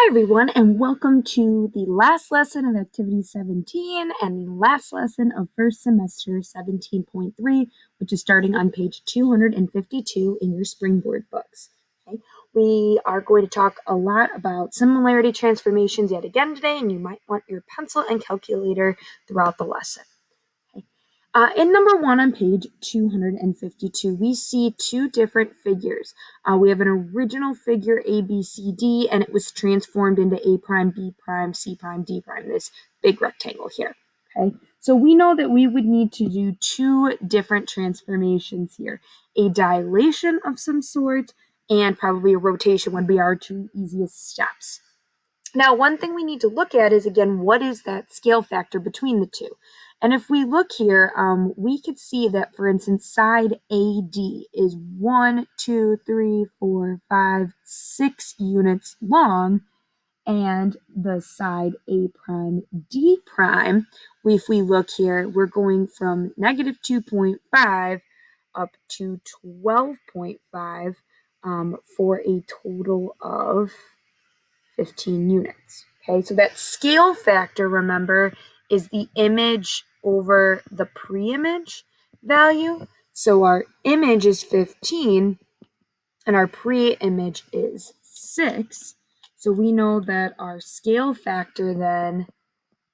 everyone, and welcome to the last lesson of Activity 17 and the last lesson of first semester 17.3, which is starting on page 252 in your Springboard books. Okay? We are going to talk a lot about similarity transformations yet again today, and you might want your pencil and calculator throughout the lesson. In number 1 on page 252, we see two different figures. We have an original figure A, B, C, D, and it was transformed into A prime, B prime, C prime, D prime, this big rectangle here. Okay, so we know that we would need to do two different transformations here. A dilation of some sort and probably a rotation would be our two easiest steps. Now, one thing we need to look at is, again, what is that scale factor between the two? And if we look here, we could see that, for instance, side AD is 1, 2, 3, 4, 5, 6 units long, and the side A prime D prime, if we look here, we're going from negative 2.5 up to 12.5 for a total of 15 units. Okay, so that scale factor, remember, is the image over the pre-image value. So our image is 15 and our pre-image is 6. So we know that our scale factor then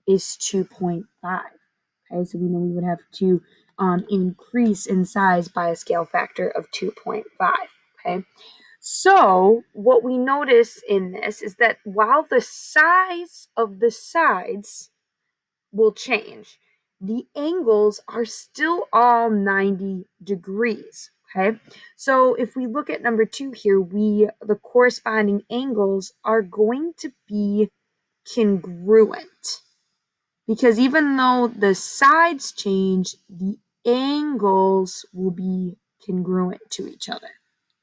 is 2.5. Okay, so we know we would have to increase in size by a scale factor of 2.5. Okay. So what we notice in this is that while the size of the sides will change, the angles are still all 90 degrees. Okay, so if we look at number 2 here, the corresponding angles are going to be congruent, because even though the sides change, the angles will be congruent to each other.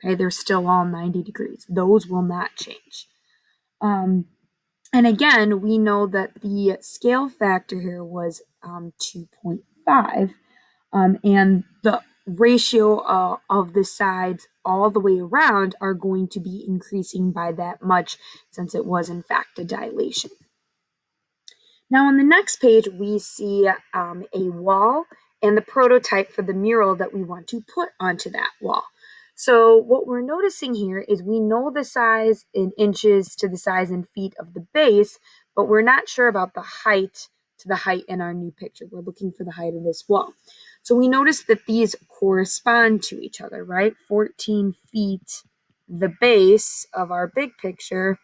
Okay, they're still all 90 degrees. Those will not change. And again, we know that the scale factor here was 2.5, and the ratio of the sides all the way around are going to be increasing by that much, since it was in fact a dilation. Now on the next page, we see a wall and the prototype for the mural that we want to put onto that wall. So what we're noticing here is we know the size in inches to the size in feet of the base, but we're not sure about the height to the height in our new picture. We're looking for the height of this wall. So we notice that these correspond to each other, right? 14 feet, the base of our big picture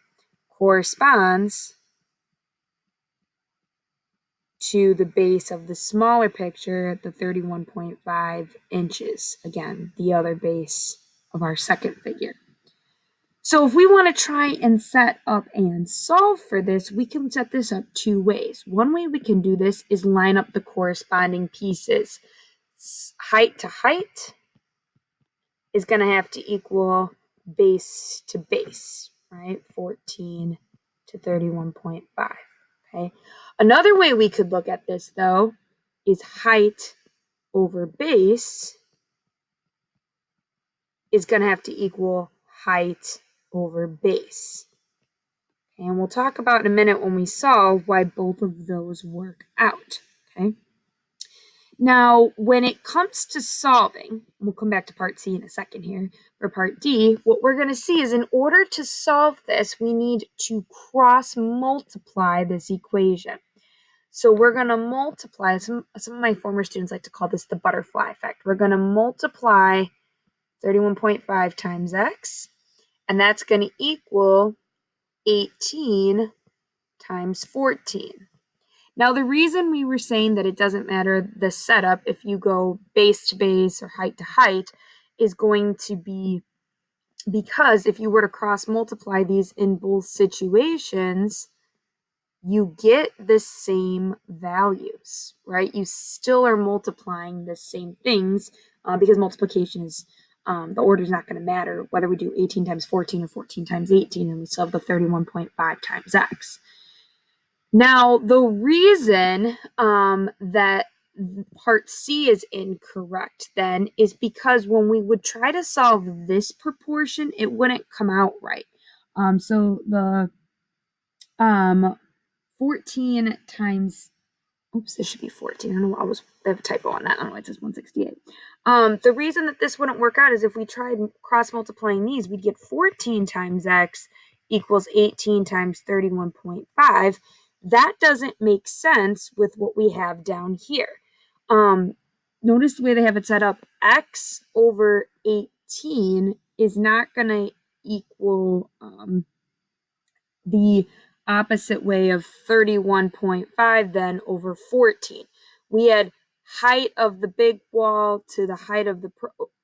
corresponds to the base of the smaller picture, the 31.5 inches. Again, the other base of our second figure. So if we want to try and set up and solve for this, we can set this up two ways. One way we can do this is line up the corresponding pieces. Height to height is going to have to equal base to base, right? 14 to 31.5. Okay. Another way we could look at this, though, is height over base is going to have to equal height over base. Okay, and we'll talk about in a minute when we solve why both of those work out. Okay. Now, when it comes to solving, we'll come back to part C in a second here. For part D, what we're going to see is in order to solve this, we need to cross multiply this equation. So we're going to multiply, some of my former students like to call this the butterfly effect. We're going to multiply 31.5 times x, and that's going to equal 18 times 14. Now, the reason we were saying that it doesn't matter the setup if you go base to base or height to height is going to be because if you were to cross multiply these in both situations, you get the same values, right? You still are multiplying the same things because multiplication is, the order is not going to matter whether we do 18 times 14 or 14 times 18, and we still have the 31.5 times x. Now, the reason that part C is incorrect then is because when we would try to solve this proportion, it wouldn't come out right. So the 14 times, oops, this should be 14. I don't know, I have a typo on that. I don't know why it says 168. The reason that this wouldn't work out is if we tried cross multiplying these, we'd get 14 times x equals 18 times 31.5. That doesn't make sense with what we have down here. Notice the way they have it set up. X over 18 is not going to equal the opposite way of 31.5 then over 14. We had height of the big wall to the height of the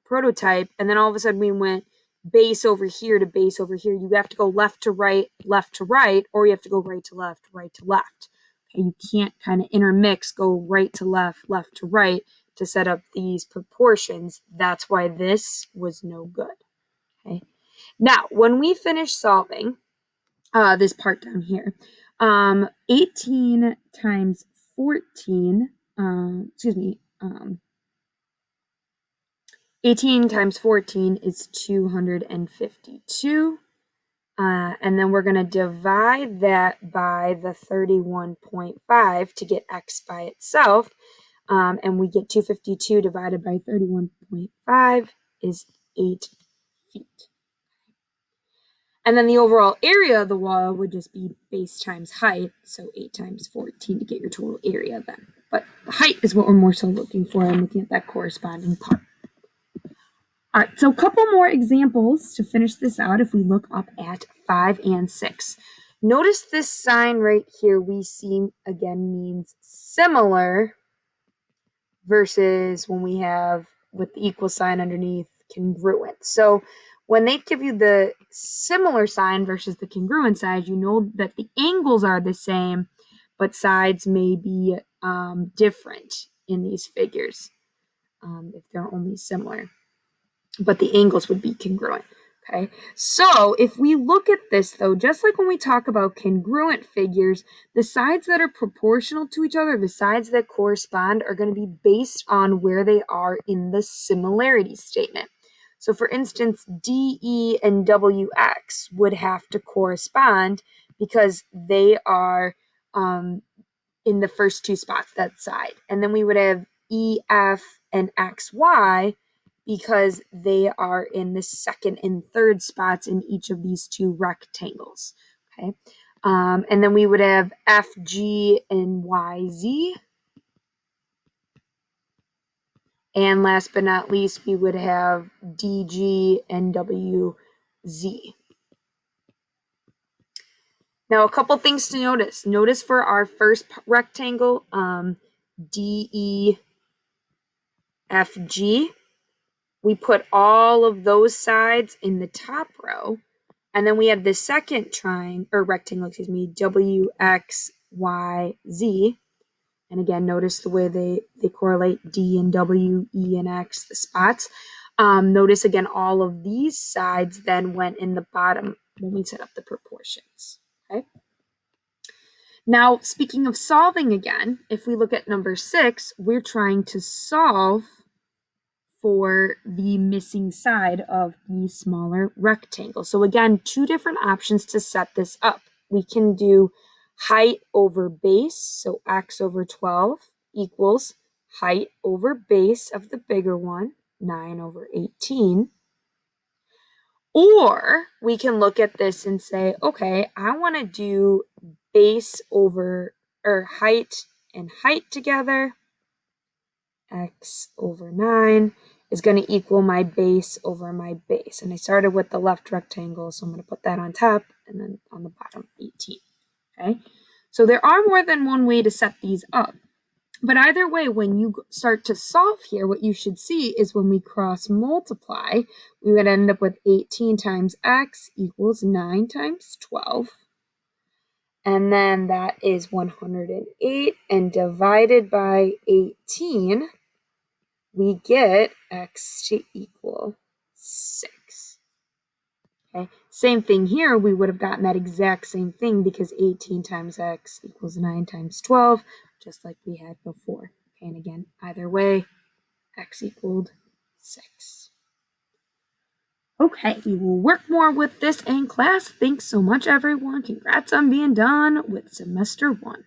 prototype, and then all of a sudden we went base over here to base over here. You have to go left to right, or you have to go right to left, right to left. Okay, you can't kind of intermix, go right to left to right to set up these proportions. That's why this was no good. Okay. Now, when we finish solving this part down here, 18 times 14, 18 times 14 is 252. And then we're going to divide that by the 31.5 to get x by itself. And we get 252 divided by 31.5 is 8 feet. And then the overall area of the wall would just be base times height, so 8 times 14 to get your total area then. But the height is what we're more so looking for and looking at that corresponding part. All right, so a couple more examples to finish this out if we look up at 5 and 6. Notice this sign right here we see again means similar versus when we have with the equal sign underneath congruent. So when they give you the similar sign versus the congruent side, you know that the angles are the same, but sides may be different in these figures if they're only similar. But the angles would be congruent. Okay, so if we look at this though, just like when we talk about congruent figures, the sides that are proportional to each other, the sides that correspond, are going to be based on where they are in the similarity statement. So for instance, DE and WX would have to correspond because they are in the first two spots, that side. And then we would have EF and XY because they are in the second and third spots in each of these two rectangles. Okay. And then we would have FG and YZ. And last but not least, we would have DG and WZ. Now, a couple things to notice. Notice for our first rectangle, DEFG, we put all of those sides in the top row. And then we have the second rectangle, WXYZ. And again, notice the way they correlate D and W, E and X, the spots. Notice again, all of these sides then went in the bottom when we set up the proportions. Okay. Now, speaking of solving again, if we look at number 6, we're trying to solve for the missing side of the smaller rectangle. So again, two different options to set this up. We can do height over base, so x over 12 equals height over base of the bigger one, 9 over 18. Or we can look at this and say, okay, I want to do base over, or height and height together. X over 9 is going to equal my base over my base. And I started with the left rectangle, so I'm going to put that on top and then on the bottom 18. Okay, so there are more than one way to set these up. But either way, when you start to solve here, what you should see is when we cross multiply, we would end up with 18 times x equals 9 times 12. And then that is 108, and divided by 18, we get x to equal 6. Okay, same thing here. We would have gotten that exact same thing because 18 times x equals 9 times 12, just like we had before. Okay, and again, either way, x equaled 6. Okay, we will work more with this in class. Thanks so much, everyone. Congrats on being done with semester 1.